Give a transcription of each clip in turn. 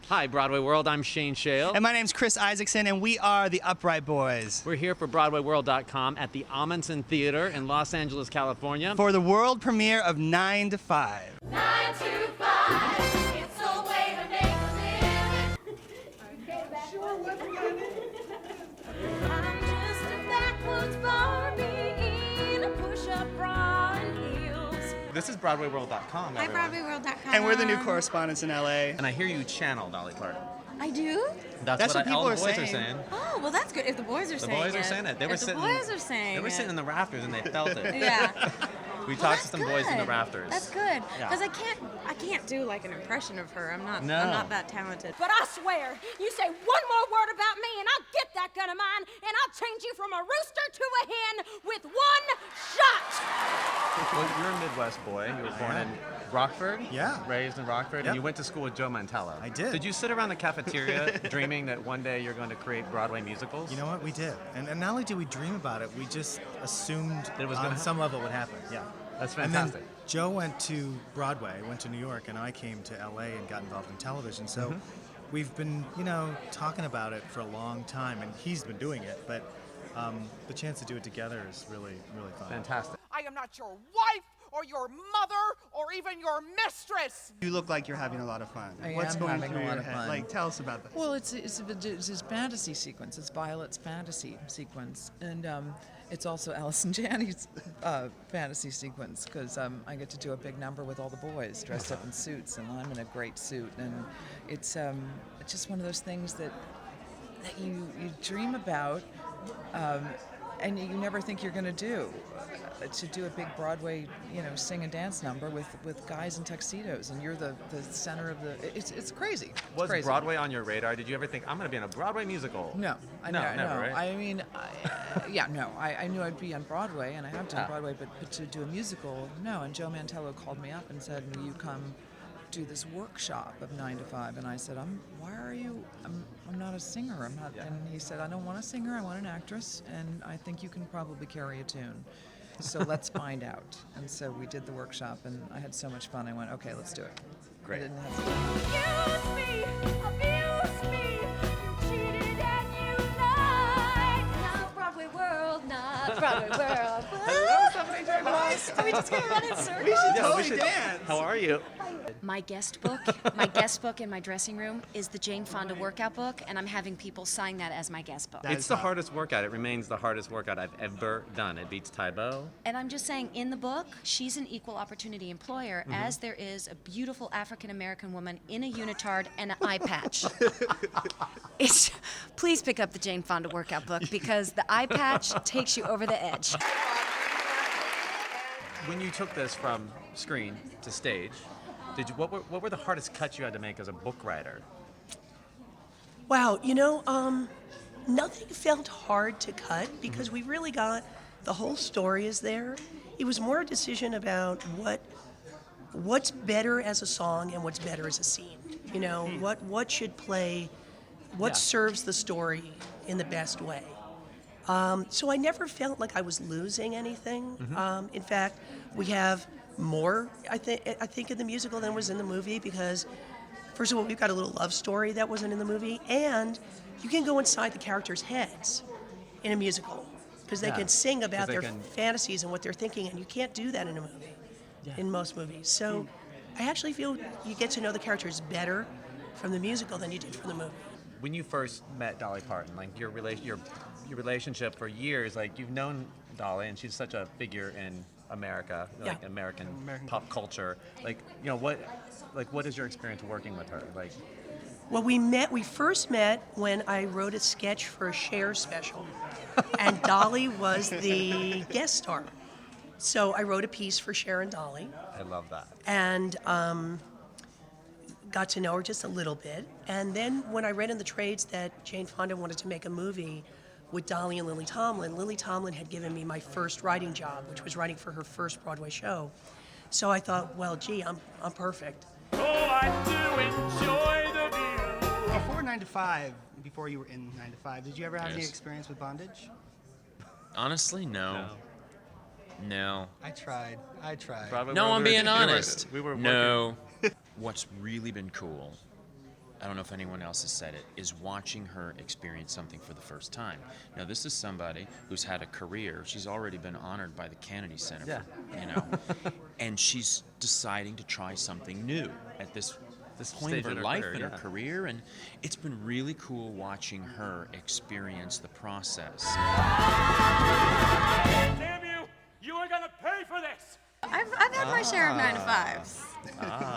Hi, Broadway World. I'm Scheel. And my name's Chris Isaacson, and we are the Upright Boys. We're here for BroadwayWorld.com at the Amundsen Theater in Los Angeles, California. For the world premiere of 9 to 5. 9 to 5, it's a way to make a living. I'm just a backwoods Barbie in a push-up bra and heels. This is BroadwayWorld.com, Hi, everyone. BroadwayWorld.com. And we're the new correspondents in LA. And I hear you channel Dolly Parton. I do? That's what people all the are boys saying. are saying. Oh, well, that's good. If the boys are The saying it. boys are saying it. They were If sitting. the boys are saying They were it. sitting in the rafters and they felt it. Yeah. We Well, talked to some boys in the good. rafters. That's good. Yeah. Because I can't do like an impression of her. I'm not that talented. But I swear, you say one more word about me and I'll get that gun of mine and I'll change you from a rooster to a hen with one shot. Well, you're a Midwest boy. You were born in Rockford. Yeah. Raised in Rockford. Yep. And you went to school with Joe Mantello. I did. Did you sit around the cafeteria dreaming that one day you're going to create Broadway musicals? You know what? We did. And not only did we dream about it, we just assumed That it was gonna on some level it would happen. Yeah. That's And fantastic. then Joe went to Broadway, went to New York, and I came to LA and got involved in television. So we've been, talking about it for a long time, and he's been doing it. But the chance to do it together is really, really fun. Fantastic. I am not your wife or your mother or even your mistress. You look like you're having a lot of fun. I What's am going having through a your lot of head? fun. Like, tell us about that. Well, it's his fantasy sequence. It's Violet's fantasy sequence, and it's also Alice and Janney's fantasy sequence because I get to do a big number with all the boys dressed up in suits, and I'm in a great suit, and it's just one of those things that you dream about. And you never think you're going to do a big Broadway, sing and dance number with guys in tuxedos, and you're the center of the. It's crazy. It's Was crazy. Broadway on your radar? Did you ever think, I'm going to be in a Broadway musical? No, never, right? I mean, I knew I'd be on Broadway, and I have done Broadway, but to do a musical, no. And Joe Mantello called me up and said, "Will you come do this workshop of 9 to 5?" And I said, I'm not a singer. I'm not." Yeah. And he said, "I don't want a singer. I want an actress, and I think you can probably carry a tune. So let's find out." And so we did the workshop, and I had so much fun. I went, "Okay, let's do it." Great. I didn't hesitate. Use me, abuse me, you cheated and you lied. Not Broadway World, not Broadway World. Are we just gonna run in circles? We should Yeah, totally we should dance. How are you? My guest book in my dressing room is the Jane Fonda workout book, and I'm having people sign that as my guest book. It's the hardest workout. It remains the hardest workout I've ever done. It beats Tybo. And I'm just saying, in the book, she's an equal opportunity employer, as there is a beautiful African-American woman in a unitard and an eye patch. Please pick up the Jane Fonda workout book, because the eye patch takes you over the edge. When you took this from screen to stage, what were the hardest cuts you had to make as a book writer? Wow, nothing felt hard to cut because we really got the whole story is there. It was more a decision about what's better as a song and what's better as a scene. What should play, what serves the story in the best way. So I never felt like I was losing anything. In fact, we have more, I think, in the musical than was in the movie because, first of all, we've got a little love story that wasn't in the movie, and you can go inside the characters' heads in a musical because they can sing about their fantasies and what they're thinking, and you can't do that in a movie, in most movies. So I actually feel you get to know the characters better from the musical than you did from the movie. When you first met Dolly Parton, like your relationship for years, like you've known Dolly, and she's such a figure in America, like American pop culture. Like, what is your experience working with her? Like, well, we first met when I wrote a sketch for a Cher special, and Dolly was the guest star. So I wrote a piece for Cher and Dolly. I love that. And got to know her just a little bit. And then when I read in the trades that Jane Fonda wanted to make a movie with Dolly and Lily Tomlin had given me my first writing job, which was writing for her first Broadway show. So I thought, well, gee, I'm perfect. Oh, I do enjoy the view. Before 9 to 5, before you were in 9 to 5, did you ever have any experience with bondage? Honestly, no. I tried. No, I'm being honest. We were no. What's really been cool I don't know if anyone else has said it, is watching her experience something for the first time. Now, this is somebody who's had a career. She's already been honored by the Kennedy Center, and she's deciding to try something new at this point of her life and her career, and it's been really cool watching her experience the process. Damn you! You are gonna pay for this! I've had my share of 9 to 5s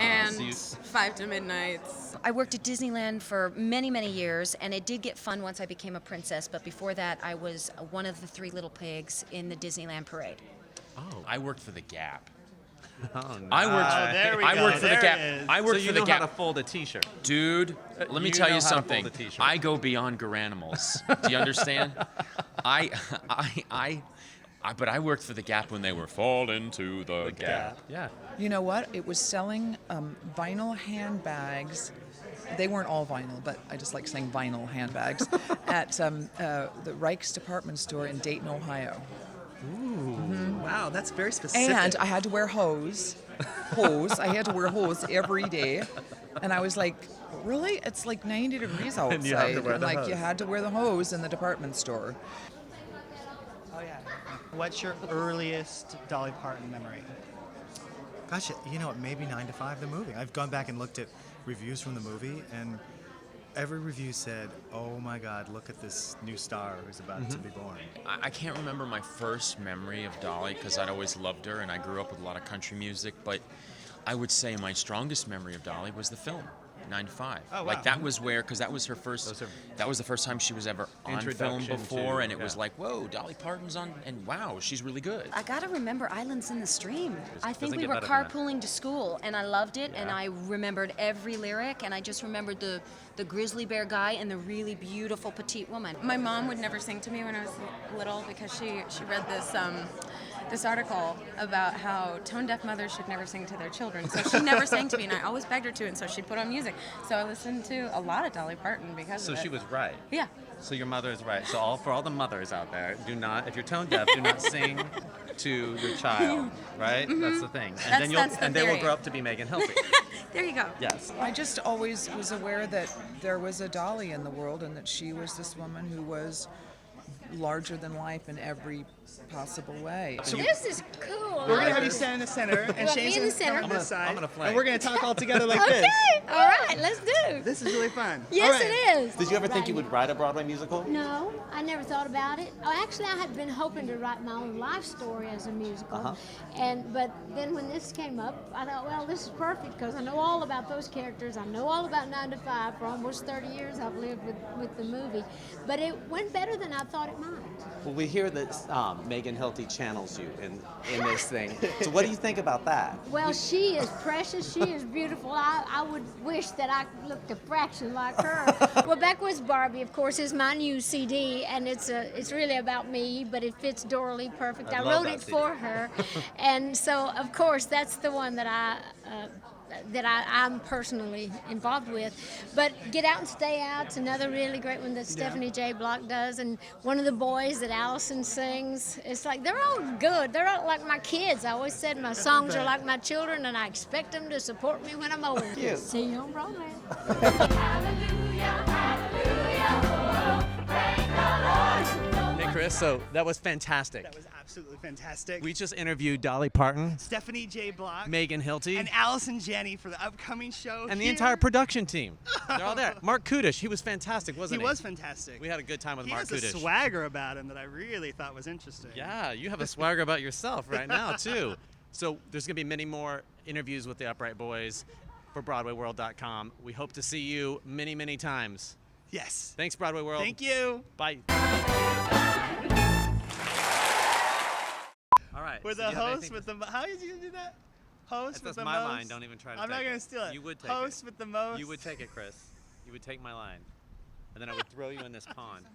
and 5 to midnights. I worked at Disneyland for many, many years, and it did get fun once I became a princess, but before that, I was one of the 3 little pigs in the Disneyland parade. Oh, I worked for the Gap. Oh, no. I worked for the Gap. I worked so you for the know Gap. how to fold a T-shirt. Dude, let me You tell know you how to fold something. a t-shirt. I go beyond Garanimals. Do you understand? But I worked for the Gap when they were fall into the Gap. Yeah. You know what? It was selling vinyl handbags. They weren't all vinyl, but I just like saying vinyl handbags at the Reich's department store in Dayton, Ohio. Ooh, wow, that's very specific. And I had to wear hose. I had to wear hose every day. And I was like, really? It's like 90 degrees outside. And you have to wear the like, hose. you had to wear the hose in the department store. Oh yeah. What's your earliest Dolly Parton memory? Gosh, you know, maybe 9 to 5, the movie. I've gone back and looked at reviews from the movie, and every review said, oh my God, look at this new star who's about to be born. I can't remember my first memory of Dolly because I'd always loved her and I grew up with a lot of country music, but I would say my strongest memory of Dolly was the film, 9 to 5. Oh, wow. Like that was where, because that was her first, that was the first time she was ever on film Introduction before, to- and it was yeah. like, whoa, Dolly Parton's on, and wow, she's really good. I gotta remember Islands in the Stream. I think doesn't we get were better than that. carpooling to school, and I loved it, and Yeah. I remembered every lyric, and I just remembered the grizzly bear guy and the really beautiful petite woman. My mom would never sing to me when I was little because she read this article about how tone-deaf mothers should never sing to their children. So she never sang to me, and I always begged her to, and so she'd put on music. So I listened to a lot of Dolly Parton because So of it. she was right. Yeah. So your mother is right. So for all the mothers out there, do not, if you're tone deaf, do not sing to your child, right? That's the thing. And That's the they will theory. grow up to be Megan Hilty. There you go. Yes. I just always was aware that there was a Dolly in the world and that she was this woman who was larger than life in every possible way. This is cool. We're gonna have you stand in the center, and want me Shane's in the gonna come center? on this side, I'm gonna flank. and we're gonna talk all together like Okay, this. all right, let's do. This is really fun. Yes, All right. it is. Did you ever think you would write a Broadway musical? No, I never thought about it. Oh, actually, I had been hoping to write my own life story as a musical, but then when this came up, I thought, well, this is perfect because I know all about those characters. I know all about 9 to 5. For almost 30 years, I've lived with the movie, but it went better than I thought it might. Well, we hear that Megan Hilty channels you in this thing. So what do you think about that? Well, she is precious. She is beautiful. I would wish that I looked a fraction like her. Well, Backwards Barbie, of course, is my new CD, and it's really about me, but it fits Dorothy perfect. I love wrote that it CD. for her, and so of course that's the one that I'm personally involved with. But Get Out and Stay Out's another really great one that Stephanie J. Block does, and one of the boys that Allison sings. It's like they're all good. They're all like my kids. I always said my songs are like my children, and I expect them to support me when I'm old. Cute. See you on Broadway. Hey, Chris, so that was fantastic. That was absolutely fantastic. We just interviewed Dolly Parton, Stephanie J. Block, Megan Hilty, and Allison Janney for the upcoming show, and the here. entire production team. They're all there. Mark Kudish, he was fantastic, wasn't He he? was fantastic. We had a good time with He Mark has Kudish. a swagger about him that I really thought was interesting. Yeah, you have a swagger about yourself right now, too. So there's going to be many more interviews with the Upright Boys for BroadwayWorld.com. We hope to see you many, many times. Yes. Thanks, Broadway World. Thank you. Bye. All right. With so the do you have host anything with the how is he gonna do that? Host That's with the my most. line. Don't even try to I'm take not gonna it. steal it. You would take host it. with the most. You would take it, Chris. You would take my line. And then I would throw you in this pond.